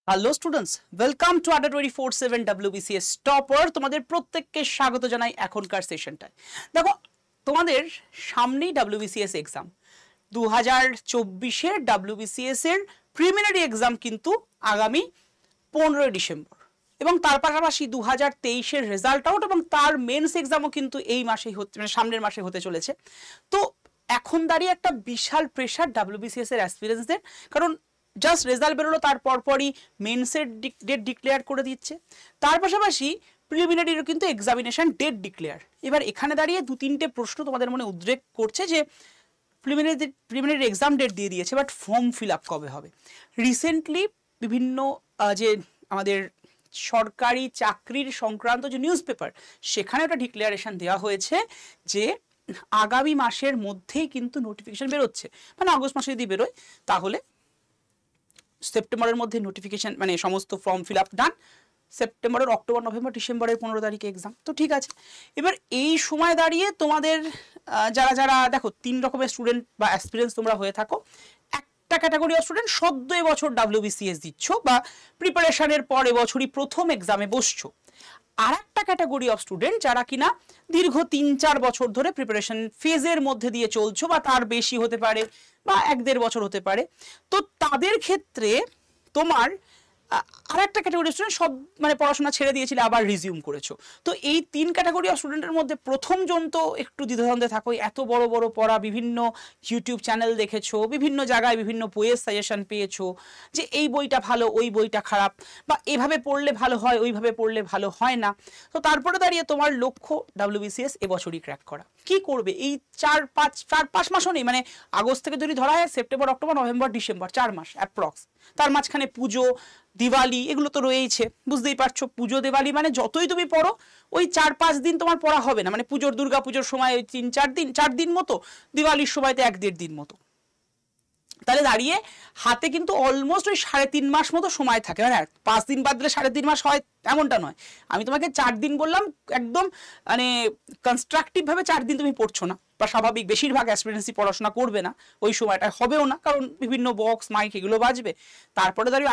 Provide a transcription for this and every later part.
Hello students, welcome to আড্ডা 24/7 WBCS topper. তোমাদের প্রত্যেককে স্বাগত জানাই এখনকার সেশনটায়। দেখো, তোমাদের সামনেই WBCS এক্সাম 2024-এর WBCS এর প্রিলিমিনারি এক্সাম কিন্তু আগামী 15 ডিসেম্বর এবং তার পাশাপাশি 2023-এর রেজাল্ট আউট এবং তার মেন্স এক্সামও কিন্তু এই মাসেই হতে মানে সামনের মাসে হতে চলেছে। তো এখন দাঁড়িয়ে একটা বিশাল প্রেশার WBCS এর অ্যাসপিরেন্টসদের, কারণ জাস্ট রেজাল্ট বেরোলো তার পরপরই মেন্সের ডেট ডিক্লেয়ার করে দিচ্ছে, তার পাশাপাশি প্রিলিমিনারিরও কিন্তু এক্সামিনেশন ডেট ডিক্লেয়ার। এবার এখানে দাঁড়িয়ে দু তিনটে প্রশ্ন তোমাদের মনে উদ্রেক করছে যে প্রিলিমিনারি এক্সাম ডেট দিয়ে দিয়েছে, বাট ফর্ম ফিল আপ কবে হবে। রিসেন্টলি বিভিন্ন যে আমাদের সরকারি চাকরির সংক্রান্ত যে নিউজ পেপার, সেখানে একটা ডিক্লারেশন দেওয়া হয়েছে যে আগামী মাসের মধ্যেই কিন্তু নোটিফিকেশন বেরোচ্ছে, মানে আগস্ট মাসে যদি বেরোয় তাহলে সেপ্টেম্বরের মধ্যে নোটিফিকেশন মানে সমস্ত ফর্ম ফিল আপ ডান, সেপ্টেম্বরের অক্টোবর নভেম্বর ডিসেম্বরের 15 তারিখে এক্সাম। তো ঠিক আছে, এবার এই সময় দাঁড়িয়ে তোমাদের যারা যারা দেখো তিন রকমের স্টুডেন্ট বা অ্যাসপিরেন্টস তোমরা হয়ে থাকো। একটা ক্যাটাগরি অফ স্টুডেন্ট সদ্য এবছর WBCS দিচ্ছ বা প্রিপারেশনের পর এবছরই প্রথম এক্সামে বসছো। আর একটা ক্যাটাগরি অফ স্টুডেন্ট যারা কিনা দীর্ঘ 3-4 বছর ধরে প্রিপারেশন ফেজের মধ্যে দিয়ে চলছো বা তার বেশি হতে পারে বা 1-1.5 বছর হতে পারে। তো তাদের ক্ষেত্রে তোমার আর একটা ক্যাটাগরি স্টুডেন্ট সব মানে পড়াশোনা ছেড়ে দিয়েছিলে আবার রিজিউম করেছো। তো এই তিন ক্যাটাগরি অফ স্টুডেন্টের মধ্যে প্রথম জন তো একটু দ্বিধাদ্বন্দ্বে থাকো, এত বড় বড় পড়া, বিভিন্ন ইউটিউব চ্যানেল দেখেছো, বিভিন্ন জায়গায় বিভিন্ন বইয়ের সাজেশন পেয়েছো যে এই বইটা ভালো ওই বইটা খারাপ, বা এভাবে পড়লে ভালো হয় ওইভাবে পড়লে ভালো হয় না। তো তারপরে দাঁড়িয়ে তোমার লক্ষ্য WBCS এবছরই ক্র্যাক করা। কি করবে এই 4-5 মাসও নেই, মানে আগস্ট থেকে যদি ধরা হয় সেপ্টেম্বর অক্টোবর নভেম্বর ডিসেম্বর 4 মাস অ্যাপ্রক্স, তার মাঝখানে পুজো দিওয়ালি এগুলো তো রয়েইছে, বুঝতেই পারছো। পুজো দিওয়ালি মানে যতই তুমি পড়ো ওই 4-5 দিন তোমার পড়া হবে না, মানে পুজোর দুর্গা পুজোর সময় 3-4 দিন মতো, দিওয়ালির সময়তে 1-1.5 দিন মতো। তাহলে দাঁড়িয়ে হাতে কিন্তু অলমোস্ট ওই 3.5 মাস মতো সময় থাকে। হ্যাঁ, 5 দিন বাদ দিলে 3.5 মাস হয় এমনটা নয়। আমি তোমাকে 4 দিন বললাম, একদম মানে কনস্ট্রাকটিভ ভাবে 4 দিন তুমি পড়ছো না, বা স্বাভাবিক বেশিরভাগ অ্যাসপিরেন্সি পড়াশোনা করবে না ওই সময়টা, হবেও না, কারণ বিভিন্ন বক্স মাইক এগুলো বাজবে। তারপরে দাঁড়িয়ে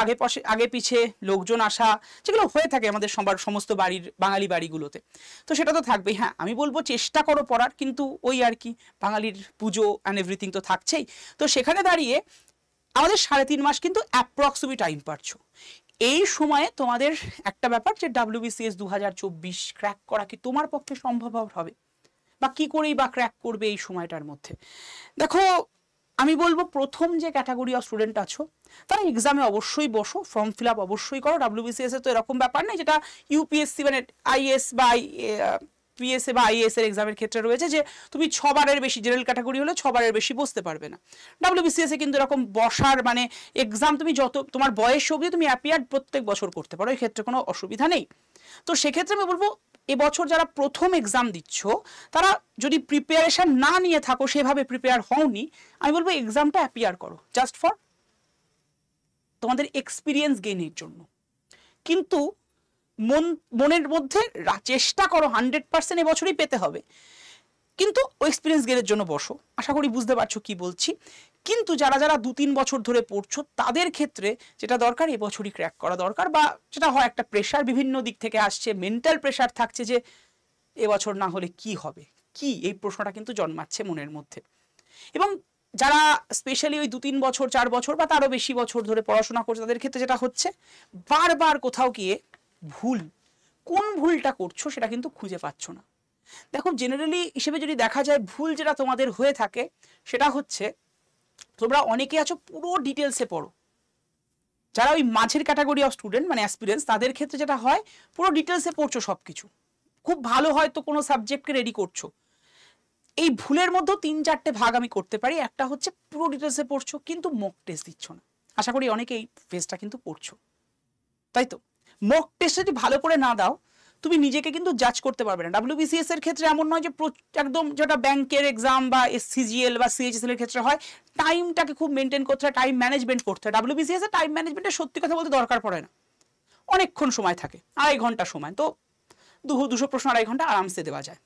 আগে পিছে লোকজন আসা, যেগুলো হয়ে থাকে আমাদের সমস্ত বাড়ির বাঙালি বাড়িগুলোতে, তো সেটা তো থাকবেই। হ্যাঁ, আমি বলবো চেষ্টা করো পড়ার, কিন্তু ওই আর কি বাঙালির পুজো অ্যান্ড এভরিথিং তো থাকছেই। তো সেখানে দাঁড়িয়ে আমাদের 3.5 মাস কিন্তু অ্যাপ্রক্সিমেট টাইম পাচ্ছো। এই সময়ে তোমাদের একটা ব্যাপার যে WBCS 2024 ক্র্যাক করা কি তোমার পক্ষে সম্ভব হবে, বা কি করেই বা ক্র্যাক করবে এই সময়টার মধ্যে। দেখো, আমি বলবো প্রথম যে ক্যাটাগরি অফ স্টুডেন্ট আছো তারা এক্সামে অবশ্যই বসো, ফর্ম ফিল আপ অবশ্যই করো। WBCS এ তো এরকম ব্যাপার নেই যেটা UPSC মানে IS বা PSA বা IAS এর এক্সামের ক্ষেত্রে রয়েছে যে তুমি 6 বারের বেশি, জেনারেল ক্যাটাগরি হলে 6 বারের বেশি বসতে পারবে না। WBCS এ কিন্তু এরকম বসার মানে এক্সাম তুমি যত তোমার বয়স অবধি তুমি অ্যাপিয়ার প্রত্যেক বছর করতে পারো, এই ক্ষেত্রে কোনো অসুবিধা নেই। তো সেক্ষেত্রে আমি বলবো এবছর যারা প্রথম এক্সাম দিচ্ছ তারা যদি প্রিপারেশন না নিয়ে থাকো, সেভাবে প্রিপেয়ার হওনি, আমি বলবো এক্সামটা অ্যাপিয়ার করো জাস্ট ফর তোমাদের এক্সপিরিয়েন্স গেইনের জন্য। কিন্তু মনের মধ্যে চেষ্টা করো 100% এবছরই পেতে হবে, কিন্তু এক্সপিরিয়েন্স গেইনের জন্য বসো। আশা করি বুঝতে পারছো কি বলছি। কিন্তু যারা যারা 2-3 বছর ধরে পড়ছো তাদের ক্ষেত্রে যেটা দরকার এবছরই ক্র্যাক করা দরকার, বা যেটা হয় একটা প্রেশার বিভিন্ন দিক থেকে আসছে, মেন্টাল প্রেশার থাকছে যে এবছর না হলে কি হবে, কি এই প্রশ্নটা কিন্তু জন্মাচ্ছে মনের মধ্যে। এবং যারা স্পেশালি ওই 2-3 বছর 4 বছর বা তারও বেশি বছর ধরে পড়াশোনা করছে তাদের ক্ষেত্রে যেটা হচ্ছে বারবার কোথাও গিয়ে কোন ভুলটা করছো সেটা কিন্তু খুঁজে পাচ্ছ না। দেখো, জেনারেলি হিসেবে যদি দেখা যায় ভুল যেটা তোমাদের হয়ে থাকে সেটা হচ্ছে তোমরা অনেকে আছো পুরো ডিটেলসে পড়ো। যারা ওই মাঝের ক্যাটাগরি অফ স্টুডেন্ট মানে অ্যাসপিরেন্টস তাদের ক্ষেত্রে যেটা হয় পুরো ডিটেলসে পড়ছো, সব কিছু খুব ভালো, হয়তো কোনো সাবজেক্টকে রেডি করছো। এই ভুলের মধ্যেও 3-4টে ভাগ আমি করতে পারি। একটা হচ্ছে পুরো ডিটেলসে পড়ছো কিন্তু মক টেস্ট দিচ্ছ না। আশা করি অনেকে এই ফেজটা কিন্তু পড়ছো, তাই তো। মক টেস্ট যদি ভালো করে না দাও তুমি নিজেকে কিন্তু জাজ করতে পারবে না। WBCS এর ক্ষেত্রে এমন নয় যে একদম যেটা ব্যাংকের এক্সাম বা CGL বা CHSL এর ক্ষেত্রে হয়, টাইমটাকে খুব মেনটেন করতে হয়, টাইম ম্যানেজমেন্ট করতে হয়। WBCS এর টাইম ম্যানেজমেন্টের সত্যি কথা বলতে দরকার পড়ে না, অনেকক্ষণ সময় থাকে, 2.5 ঘন্টা সময়, তো 200 প্রশ্ন 2.5 ঘন্টা আরামসে দেওয়া যায়।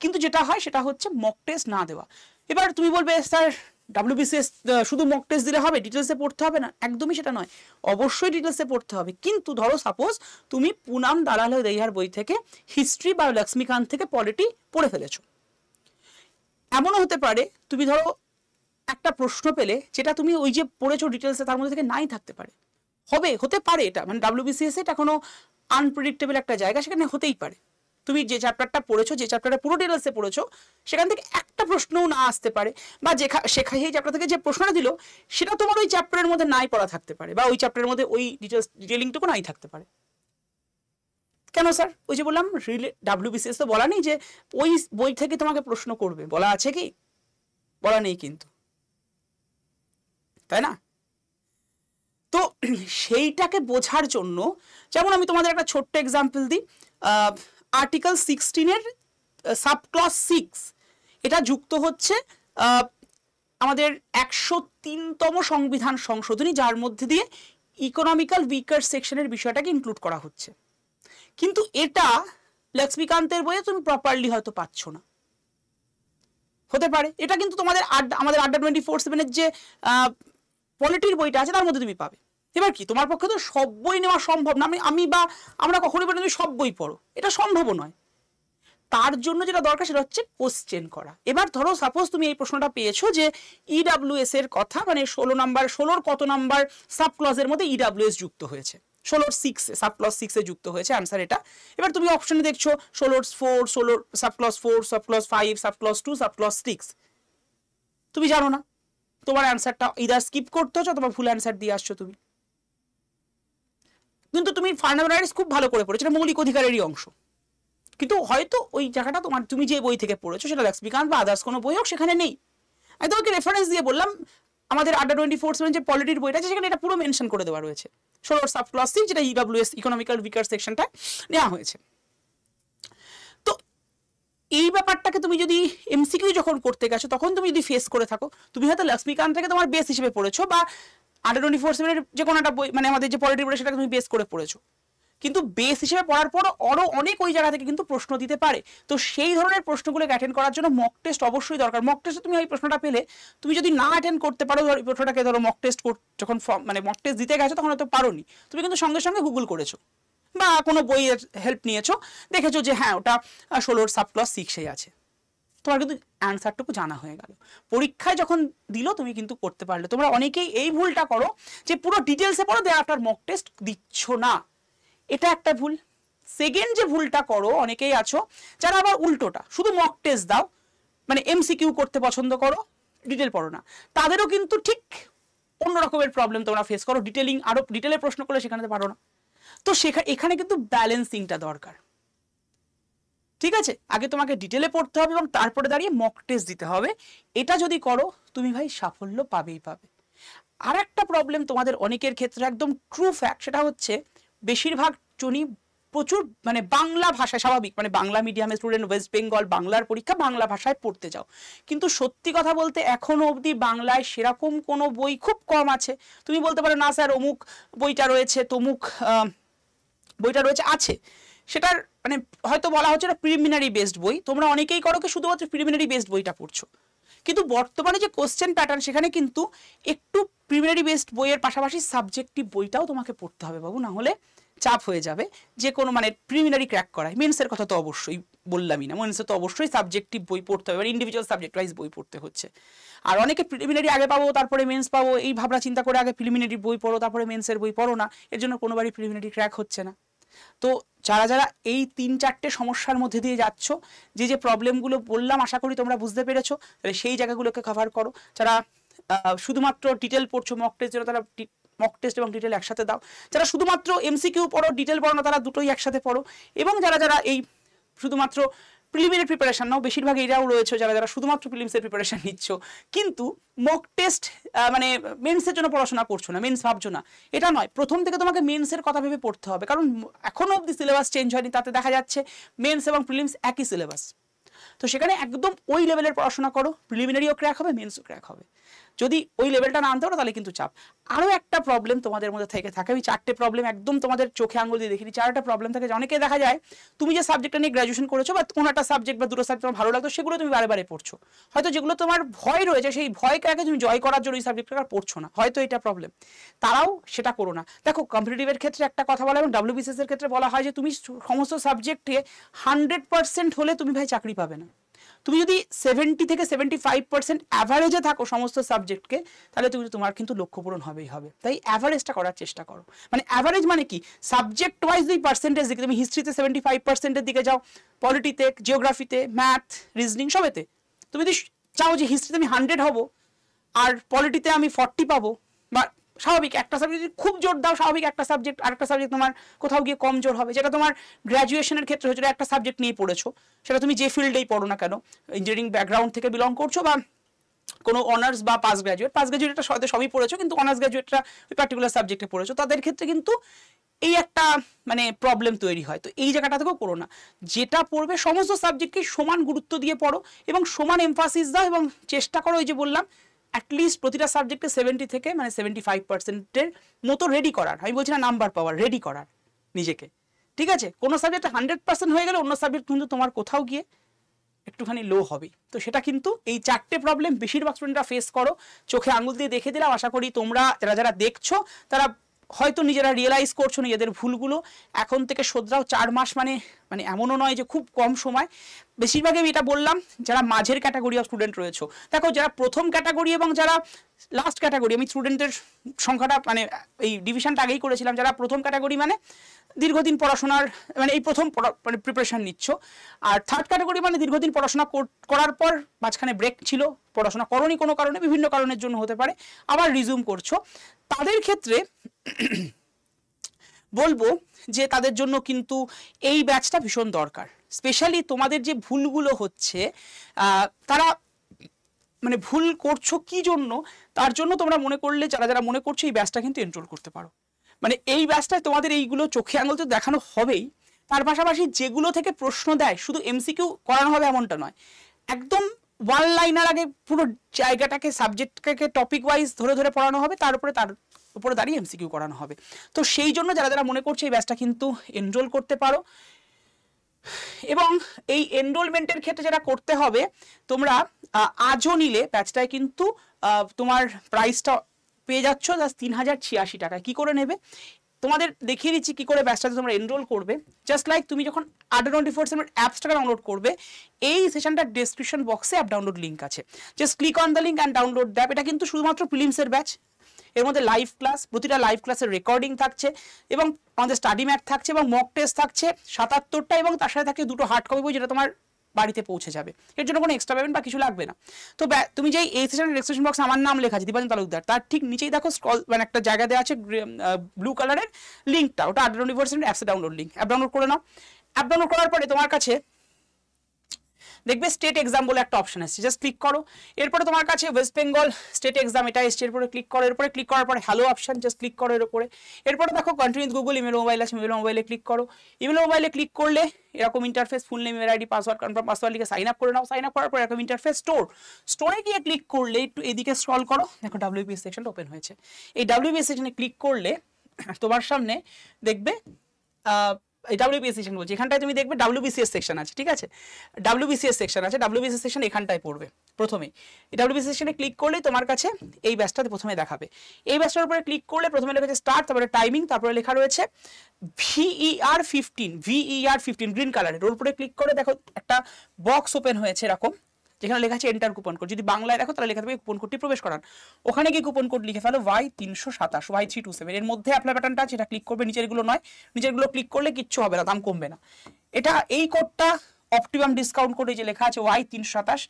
কিন্তু যেটা হয় সেটা হচ্ছে মক টেস্ট না দেওয়া। এবার তুমি বলবে স্যার WBCS শুধু মক টেস্ট দিলে হবে, ডিটেলসে পড়তে হবে না? একদমই সেটা নয়, অবশ্যই ডিটেলসে পড়তে হবে। কিন্তু ধরো সাপোজ তুমি পুনাম দালাল দহিয়ার বই থেকে হিস্ট্রি বা লক্ষ্মীকান্ত থেকে পলিটি পড়ে ফেলেছো, এমনও হতে পারে তুমি ধরো একটা প্রশ্ন পেলে যেটা তুমি ওই যে পড়েছো ডিটেলসে তার মধ্যে থেকে নাই থাকতে পারে, হতে পারে, এটা মানে WBCS এটা কোনো আনপ্রেডিক্টেবল একটা জায়গা, সেখানে হতেই পারে তুমি যে চ্যাপ্টারটা পড়েছো, যে চ্যাপ্টারটা পুরো ডিটেলসে পড়েছো, সেখান থেকে একটা প্রশ্নও না আসতে পারে, বা সেই চ্যাপ্টার থেকে যে প্রশ্নটা দিল সেটা তোমার ওই চ্যাপ্টারের মধ্যে নাই পড়া থাকতে পারে, বা ওই চ্যাপ্টারের মধ্যে ওই ডিটেলিংটুকু নাই থাকতে পারে। কেন স্যার? ওই যে বললাম WBCS তো বলা নেই যে ওই বই থেকে তোমাকে প্রশ্ন করবে, বলা আছে কি? বলা নেই কিন্তু, তাই না? তো সেইটাকে বোঝার জন্য, যেমন আমি তোমাদের একটা ছোট্ট এক্সাম্পল দিই, আর্টিকেল 16-এর সাবক্লজ 6 এটা যুক্ত হচ্ছে আমাদের 103তম সংবিধান সংশোধনী, যার মধ্যে দিয়ে ইকোনমিক্যাল উইকার সেকশনের বিষয়টাকে ইনক্লুড করা হচ্ছে। কিন্তু এটা লক্ষ্মীকান্তের বইয়ে তুমি প্রপারলি হয়তো পাচ্ছ না, হতে পারে। এটা কিন্তু তোমাদের আমাদের আড্ডা 24/7-এর যে পলিটির বইটা আছে তার মধ্যে তুমি পাবে। এবার কি তোমার পক্ষে তো সব বই নেওয়া সম্ভব না, আমরা কখনোই বলি তুমি সব বই পড়ো, এটা সম্ভবও নয়। তার জন্য যেটা দরকার সেটা হচ্ছে কোশ্চেন করা। এবার ধরো সাপোজ তুমি এই প্রশ্নটা পেয়েছো যে EWS এর কথা, মানে 16 কত নাম্বার সাবক্লজের মধ্যে EWS যুক্ত হয়েছে, 16 সাবক্লজ 6-এ যুক্ত হয়েছে, আনসার এটা। এবার তুমি অপশনে দেখছো 16 সাবক্লজ 4, সাবক্লজ 5, সাবক্লজ 2, সাবক্লজ 6, তুমি জানো না, তোমার অ্যান্সারটা ইদার স্কিপ করতে হচ্ছে অথবা ভুল অ্যান্সার দিয়ে আসছো তুমি। কিন্তু তুমি ফান্ডামেন্টালস খুব ভালো করে পড়েছো, এটা মৌলিক অধিকারেরই অংশ, কিন্তু হয়তো ওই জায়গাটা তুমি যে বই থেকে পড়েছো সেটা লক্ষ্মীকান্ত বা আদার্স কোনো বই হোক সেখানে নেই। আমি তোমাকে রেফারেন্স দিয়ে বললাম আমাদের আড্ডা 24/7 যে পলিটির বইটা আছে সেখানে এটা পুরো মেনশন করে দেওয়া রয়েছে, 16 সাবক্লজ 6, যেটা EWS ইকোনমিক্যাল উইকার সেকশনটা নেওয়া হয়েছে। তো এই ব্যাপারটাকে তুমি যদি MCQ যখন করতে গেছো তখন তুমি যদি ফেস করে থাকো, তুমি হয়তো লক্ষ্মীকান্তকে তোমার বেস হিসেবে পড়েছো, বা আড্ডা 24/7-এর যে কোনো একটা বই, মানে আমাদের যে পলিটির বই সেটাকে তুমি বেস করে পড়েছো, কিন্তু বেস হিসেবে পড়ার পর আরো অনেক ওই জায়গা থেকে কিন্তু প্রশ্ন দিতে পারে। তো সেই ধরনের প্রশ্নগুলোকে অ্যাটেন্ড করার জন্য মক টেস্ট অবশ্যই দরকার। মক টেস্টে তুমি ওই প্রশ্নটা পেলে তুমি যদি না অ্যাটেন্ড করতে পারো, ধরো এই প্রশ্নটাকে ধরো মক টেস্ট যখন মানে মক টেস্ট দিতে গেছো তখন হয়তো পারোনি, তুমি কিন্তু সঙ্গে সঙ্গে গুগল করেছো বা কোনো বইয়ের হেল্প নিয়েছো, দেখেছো যে হ্যাঁ ওটা 16 সাবক্লজ 6-এ আছে, তোমার কিন্তু অ্যান্সারটুকু জানা হয়ে গেল। পরীক্ষায় যখন দিল তুমি কিন্তু করতে পারলে। তোমরা অনেকেই এই ভুলটা করো যে পুরো ডিটেলসে পড়ো, দিয়ে আপনার মক টেস্ট দিচ্ছ না, এটা একটা ভুল। সেকেন্ড যে ভুলটা করো অনেকেই আছো যারা আবার উল্টোটা, শুধু মক টেস্ট দাও, মানে MCQ করতে পছন্দ করো, ডিটেল পড়ো না, তাদেরও কিন্তু ঠিক অন্য রকমের প্রবলেম তোমরা ফেস করো, আরো ডিটেলে প্রশ্ন করলে সেখানে পারো না। তো এখানে কিন্তু ব্যালেন্সিংটা দরকার, ঠিক আছে? আগে তোমাকে ডিটেলে পড়তে হবে এবং তারপরে দাঁড়িয়ে মক টেস্ট দিতে হবে। এটা যদি করো তুমি ভাই সাফল্য পাবেই পাবে। আর একটা প্রবলেম তোমাদের অনেকের ক্ষেত্রে একদম ট্রু ফ্যাক্ট, সেটা হচ্ছে বেশিরভাগ জনই প্রচুর মানে বাংলা ভাষায়, স্বাভাবিক মানে বাংলা মিডিয়ামের স্টুডেন্ট, ওয়েস্ট বেঙ্গল, বাংলার পরীক্ষা বাংলা ভাষায় পড়তে যাও, কিন্তু সত্যি কথা বলতে এখনো অবধি বাংলায় সেরকম কোনো বই খুব কম আছে। তুমি বলতে পারো না স্যার অমুক বইটা রয়েছে, তমুক বইটা রয়েছে, আছে, সেটার মানে হয়তো বলা হচ্ছে এটা প্রিলিমিনারি বেসড বই, তোমরা অনেকেই করো কি শুধুমাত্র প্রিলিমিনারি বেসড বইটা পড়ছো, কিন্তু বর্তমানে যে কোশ্চেন প্যাটার্ন সেখানে কিন্তু একটু প্রিলিমিনারি বেসড বইয়ের পাশাপাশি সাবজেক্টিভ বইটাও তোমাকে পড়তে হবে বাবু, না হলে চাপ হয়ে যাবে যে কোনো মানে প্রিলিমিনারি ক্র্যাক করায়। মেন্সের কথা তো অবশ্যই বললামই না, মেন্সে তো অবশ্যই সাবজেক্টিভ বই পড়তে হবে, ইন্ডিভিজুয়াল সাবজেক্ট ওয়াইজ বই পড়তে হচ্ছে। আর অনেকে প্রিলিমিনারি আগে পাবো তারপরে মেন্স পাবো এই ভাবনা চিন্তা করে আগে প্রিলিমিনারি বই পড়ো তারপরে মেন্সের বই পড়ো না, এর জন্য কোনোবারই প্রিলিমিনারি ক্র্যাক হচ্ছে না। তো যারা যারা এই 3-4টে সমস্যার মধ্যে দিয়ে যাচ্ছ, যে প্রবলেমগুলো বললাম আশা করি তোমরা বুঝতে পেরেছো, তাহলে সেই জায়গাগুলোকে কভার করো। যারা শুধুমাত্র ডিটেল পড়ছো মক টেস্ট, তারা মক টেস্ট এবং ডিটেল একসাথে দাও। যারা শুধুমাত্র MCQ পড়ো, ডিটেল পড়ো না, তারা দুটোই একসাথে পড়ো। এবং যারা যারা এই শুধুমাত্র প্রিলিমিনারি প্রিপারেশন নাও, বেশিরভাগ এরাও রয়েছে যারা যারা শুধুমাত্র প্রিলিমসের প্রিপারেশন নিচ্ছ, কিন্তু মক টেস্ট মানে মেন্সের জন্য পড়াশোনা করছো না, মেন্স ভাবছো না, এটা নয়। প্রথম থেকে তোমাকে মেন্সের কথা ভেবে পড়তে হবে, কারণ এখনো অবধি সিলেবাস চেঞ্জ হয়নি, তাতে দেখা যাচ্ছে মেন্স এবং প্রিলিমস একই সিলেবাস। তো সেখানে একদম ওই লেভেলের পড়াশোনা করো, প্রিলিমিনারিও ক্র্যাক হবে, মেন্সও ক্র্যাক হবে। যদি ওই লেভেলটা না আনতে পারো তাহলে কিন্তু চাপ। আরও একটা প্রবলেম তোমাদের মধ্যে থেকে থাকে, আমি 4টে প্রবলেম একদম তোমাদের চোখে আঙুল দিয়ে দেখিনি, 4টা প্রবলেম থাকে। অনেকে দেখা যায় তুমি যে সাবজেক্টটা নিয়ে গ্র্যাজুয়েশন করেছো বা কোনো একটা সাবজেক্ট বা দুটো সাবজেক্ট তোমার ভালো লাগতো সেগুলো তুমি বারে বারে পড়ছো, হয়তো যেগুলো তোমার ভয় রয়েছে সেই ভয়টাকে তুমি জয় করার জন্য ওই সাবজেক্টটা পড়ছো না, হয়তো এটা প্রবলেম। তারাও সেটা করো না। দেখো কম্পিটিটিভের ক্ষেত্রে একটা কথা বলা এবং WBCS এর ক্ষেত্রে বলা হয় যে তুমি সমস্ত সাবজেক্টে 100% হলে তুমি ভাই চাকরি পাবে না। তুমি যদি 70 থেকে 75% অ্যাভারেজে থাকো সমস্ত সাবজেক্টকে, তাহলে তুমি তোমার কিন্তু লক্ষ্য পূরণ হবেই হবে। তাই অ্যাভারেজটা করার চেষ্টা করো। মানে অ্যাভারেজ মানে কি, সাবজেক্ট ওয়াইজ যদি পার্সেন্টেজ দিকে তুমি হিস্ট্রিতে 75%-এর দিকে যাও, পলিটিতে, জিওগ্রাফিতে, ম্যাথ, রিজনিং সবেতে তুমি যদি চাও যে হিস্ট্রিতে আমি 100 হবো আর পলিটিতে আমি 40 পাবো, বা স্বাভাবিক একটা সাবজেক্ট যদি খুব জোর দাও, স্বাভাবিক একটা সাবজেক্ট আরেকটা সাবজেক্ট তোমার কোথাও গিয়ে কম জোর হবে। যেটা তোমার গ্র্যাজুয়েশনের ক্ষেত্রে হচ্ছে একটা সাবজেক্ট নিয়ে পড়েছো, সেটা তুমি যে ফিল্ডেই পড়ো না কেন, ইঞ্জিনিয়ারিং ব্যাকগ্রাউন্ড থেকে বিলং করছো বা কোনো অনার্স বা পাস গ্র্যাজুয়েটটা সবই পড়েছো, কিন্তু অনার্স গ্র্যাজুয়েটটা ওই পার্টিকুলার সাবজেক্টে পড়েছো, তাদের ক্ষেত্রে কিন্তু এই একটা মানে প্রবলেম তৈরি হয়। তো এই জায়গাটা থেকেও পড়ো না, যেটা পড়বে সমস্ত সাবজেক্টকে সমান গুরুত্ব দিয়ে পড়ো এবং সমান এমফাসিস দাও এবং চেষ্টা করো ওই যে বললাম অ্যাটলিস্ট প্রতিটা সাবজেক্টে 70 থেকে মানে 75%-এর মতো রেডি করার। আমি বলছি না নাম্বার পাওয়ার, রেডি করার নিজেকে, ঠিক আছে? কোনো সাবজেক্টে 100% হয়ে গেলে অন্য সাবজেক্ট কিন্তু তোমার কোথাও গিয়ে একটুখানি লো হবে। তো সেটা কিন্তু এই 4টে প্রবলেম বেশিরভাগ স্টুডেন্টরা ফেস করো। চোখে আঙুল দিয়ে দেখে দিলাম, আশা করি তোমরা যারা দেখছো তারা হয়তো নিজেরা রিয়েলাইজ করছো নিজেদের ভুলগুলো, এখন থেকে শোধরাও। 4 মাস মানে এমনও নয় যে খুব কম সময়। বেশিরভাগই আমি এটা বললাম যারা মাঝের ক্যাটাগরি অফ স্টুডেন্ট রয়েছে, দেখো যারা প্রথম ক্যাটাগরি এবং যারা লাস্ট ক্যাটাগরি, আমি স্টুডেন্টের সংখ্যাটা মানে এই ডিভিশনটা আগেই করেছিলাম, যারা প্রথম ক্যাটাগরি মানে দীর্ঘদিন পড়াশোনার মানে এই প্রথম মানে প্রিপারেশন নিচ্ছ, আর থার্ড ক্যাটাগরি মানে দীর্ঘদিন পড়াশোনা করার পর মাঝখানে ব্রেক ছিল, পড়াশোনা করোনি কোনো কারণে, বিভিন্ন কারণের জন্য হতে পারে, আবার রিজিউম করছো, তাদের ক্ষেত্রে বলবো যে তাদের জন্য কিন্তু এই ব্যাচটা ভীষণ দরকার। স্পেশালি তোমাদের যে ভুলগুলো হচ্ছে, তারা মানে ভুল করছো কি জন্য, তার জন্য তোমরা মনে করলে যারা মনে করছো এই ব্যাচটা কিন্তু এনরোল করতে পারো। মানে এই ব্যাচটায় তোমাদের এইগুলো চোখে আঙুল তো দেখানো হবেই, তার পাশাপাশি যেগুলো থেকে প্রশ্ন দেয় শুধু MCQ করানো হবে এমনটা নয়, একদম ওয়ান লাইনার আগে পুরো জায়গাটাকে সাবজেক্টটাকে টপিক ওয়াইজ ধরে ধরে পড়ানো হবে, তার উপরে দাঁড়িয়ে MCQ করানো হবে। তো সেই জন্য যারা মনে করছে এই ব্যাচটা কিন্তু এনরোল করতে পারো। এবং এই এনরোলমেন্টের ক্ষেত্রে যেটা করতে হবে, তোমরা আজও নিলে ব্যাচটায় কিন্তু তোমার প্রাইসটা পেয়ে যাচ্ছ জাস্ট 3086 টাকায়। কি করে নেবে তোমাদের দেখিয়ে দিচ্ছি কি করে ব্যাচটাতে তোমরা এনরোল করবে। জাস্ট লাইক তুমি যখন ADDA24/7 অ্যাপসটাকে ডাউনলোড করবে, এই সেশনটার ডেসক্রিপশন বক্সে অ্যাপ ডাউনলোড লিঙ্ক আছে, just click on the link and download the app. এটা কিন্তু শুধুমাত্র প্রিলিমসের ব্যাচ, এর মধ্যে লাইভ ক্লাস, প্রতিটা লাইভ ক্লাসের রেকর্ডিং থাকছে এবং আমাদের স্টাডি ম্যাট থাকছে এবং মক টেস্ট থাকছে 77টা, এবং তার সাথে থাকে 2টো হার্ড কপি বই যেটা তোমার বাড়িতে পৌঁছে যাবে। এর জন্য কোনো এক্সট্রা পেমেন্ট বা কিছু লাগবে না। তো তুমি যেই এই সেশনের ডেসক্রিপশন বক্সে আমার নাম লেখা আছে দীপাঞ্জন তালুকদার, তার ঠিক নিচেই দেখো স্ক্রল মানে একটা জায়গা দেওয়া আছে ব্লু কালারের লিঙ্কটা, ওটা ADDA24/7 অ্যাপসে ডাউনলোড লিঙ্ক। অ্যাপ ডাউনলোড করে নাও। অ্যাপ ডাউনলোড করার পরে তোমার কাছে দেখবে স্টেট এক্সাম বলে একটা অপশন আসছে, জাস্ট ক্লিক করো। এরপরে তোমার কাছে ওয়েস্ট বেঙ্গল স্টেট এক্সাম এটা এসছে, এরপরে ক্লিক করো। এরপরে ক্লিক করার পরে হ্যালো অপশন, জাস্ট ক্লিক করো এর উপরে। এরপরে দেখো কন্টিনিউ গুগল, ইমেল মোবাইল আছে, ইমেল মোবাইলে ক্লিক করো। ইমেল মোবাইলে ক্লিক করলে এরকম interface, full name, email ID, password, confirm password লিখে সাইন আপ করে নাও। সাইন আপ করার পর এরকম ইন্টারফেস, স্টোরে গিয়ে ক্লিক করলে একটু এদিকে স্ক্রল করো, দেখো WBS সেকশনটা ওপেন হয়েছে। এই WBS সেকশনে ক্লিক করলে তোমার সামনে দেখবে WBS সেকশন বলছি, এখানটায় তুমি দেখবে WBCS সেকশন আছে, ঠিক আছে? WBCS সেকশন আছে, WBCS সেকশন এখানটায় পড়বে প্রথমেই। এই WBCS সেকশনে ক্লিক করলে তোমার কাছে এই ব্যাচটাতে প্রথমে দেখাবে। এই ব্যাচটার উপরে ক্লিক করলে প্রথমে লেখা আছে স্টার্ট, তারপরে টাইমিং, তারপরে লেখা রয়েছে VER15 গ্রিন কালারের। ওর উপরে ক্লিক করে দেখো একটা বক্স ওপেন হয়েছে এরকম, যেখানে লেখা আছে এন্টার কুপন কোড। যদি বাংলায় দেখো তাহলে লেখা থাকবে কুপন কোডটি প্রবেশ করান। ওখানে গিয়ে কুপন কোড লিখে ফেলো Y327 Y327। এর মধ্যে অ্যাপ্লাই বাটনটা আছে, এটা ক্লিক করবে। নিচেরগুলো নয়, নিচেরগুলো ক্লিক করলে কিচ্ছু হবে না, দাম কমবে না। এটা এই কোডটা অপটিমাম ডিসকাউন্ট কোড যে লেখা আছে Y327,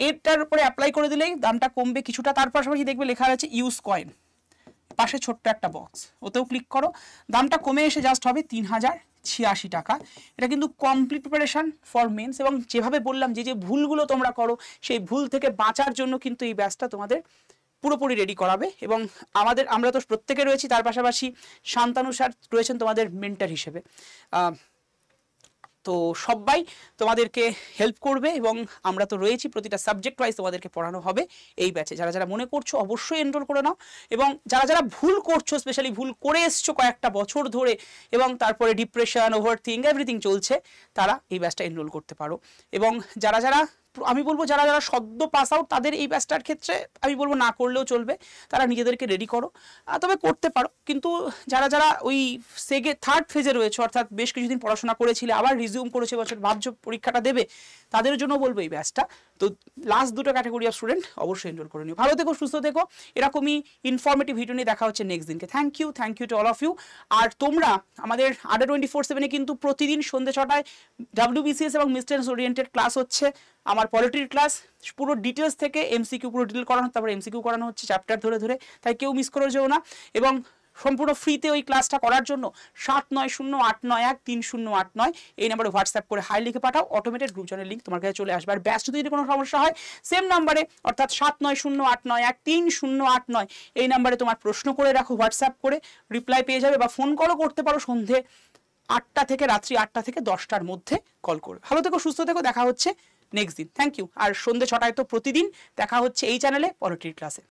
এটার উপরে অ্যাপ্লাই করে দিলেই দামটা কমবে কিছুটা। তার পাশাপাশি দেখবে লেখা আছে ইউজ কয়েন, পাশে ছোট্ট একটা বক্স, ওতেও ক্লিক করো। দামটা কমে এসে জাস্ট হবে 3086 টাকা। এটা কিন্তু কমপ্লিট প্রিপারেশন ফর মেন্স, এবং যেভাবে বললাম যে ভুলগুলো তোমরা করো সেই ভুল থেকে বাঁচার জন্য কিন্তু এই ব্যাচটা তোমাদের পুরোপুরি রেডি করাবে। এবং আমরা তো প্রত্যেকে রয়েছি, তার পাশাপাশি শান্তানু স্যার রয়েছেন তোমাদের মেন্টর হিসেবে। তো সবাই তোমাদেরকে হেল্প করবে এবং আমরা তো রয়েছি, প্রতিটা সাবজেক্ট ওয়াইজ তোমাদেরকে পড়ানো হবে এই ব্যাচে। যারা যারা মনে করছো অবশ্যই এনরোল করে নাও, এবং যারা যারা ভুল করছো, স্পেশালি ভুল করে এসছো কয়েকটা বছর ধরে এবং তারপরে ডিপ্রেশন, ওভার থিঙ্ক, এভরিথিং চলছে, তারা এই ব্যাচটা এনরোল করতে পারো। এবং যারা যারা, আমি বলবো যারা যারা সদ্য পাস আউট, তাদের এই ব্যাচটার ক্ষেত্রে আমি বলবো না করলেও চলবে, তারা নিজেদেরকে রেডি করো, তবে করতে পারো। কিন্তু যারা যারা ওই থার্ড ফেজে রয়েছে, অর্থাৎ বেশ কিছুদিন পড়াশোনা করেছিলে, আবার রিজিউম করেছে বছর, ভাবছো পরীক্ষাটা দেবে, তাদের জন্য বলবো এই ব্যাচটা। তো লাস্ট দুটো ক্যাটাগরি অফ স্টুডেন্ট অবশ্যই এনরোল করে নিও। ভালো থেকো, সুস্থ থেকো, এরকমই ইনফরমেটিভ ভিডিও নিয়ে দেখা হচ্ছে নেক্সট দিনকে। Thank you to all of you. আর তোমরা আমাদের আড্ডা 24/7 কিন্তু প্রতিদিন সন্ধ্যে 6টায় WBCS এবং মিস্টেন্স ওরিয়েন্টেড ক্লাস হচ্ছে, আমার পলিটির ক্লাস, পুরো ডিটেলস থেকে এমসিকিউ পুরো ডিটেল করানো, তারপরে এমসিকিউ করানো হচ্ছে চ্যাপ্টার ধরে ধরে, তাই কেউ মিস করে যেও না। এবং সম্পূর্ণ ফ্রিতে ওই ক্লাসটা করার জন্য 7908913089 এই নাম্বারে হোয়াটসঅ্যাপ করে হাই লিখে পাঠাও, অটোমেটেড গ্রুপ জয়েনের লিঙ্ক তোমার কাছে চলে আসবে। আর ব্যাচ যদি কোনো সমস্যা হয়, সেম নাম্বারে অর্থাৎ 7908913089 এই নাম্বারে তোমার প্রশ্ন করে রাখো, হোয়াটসঅ্যাপ করে রিপ্লাই পেয়ে যাবে, বা ফোন কলও করতে পারো সন্ধে 8টা থেকে রাত্রি 8টা থেকে 10টার মধ্যে কল করবে। ভালো থেকো, সুস্থ থেকো, দেখা হচ্ছে নেক্সট দিন। Thank you. আর সন্ধ্যে 6টায় তো প্রতিদিন দেখা হচ্ছে এই চ্যানেলে পলিটির ক্লাসে।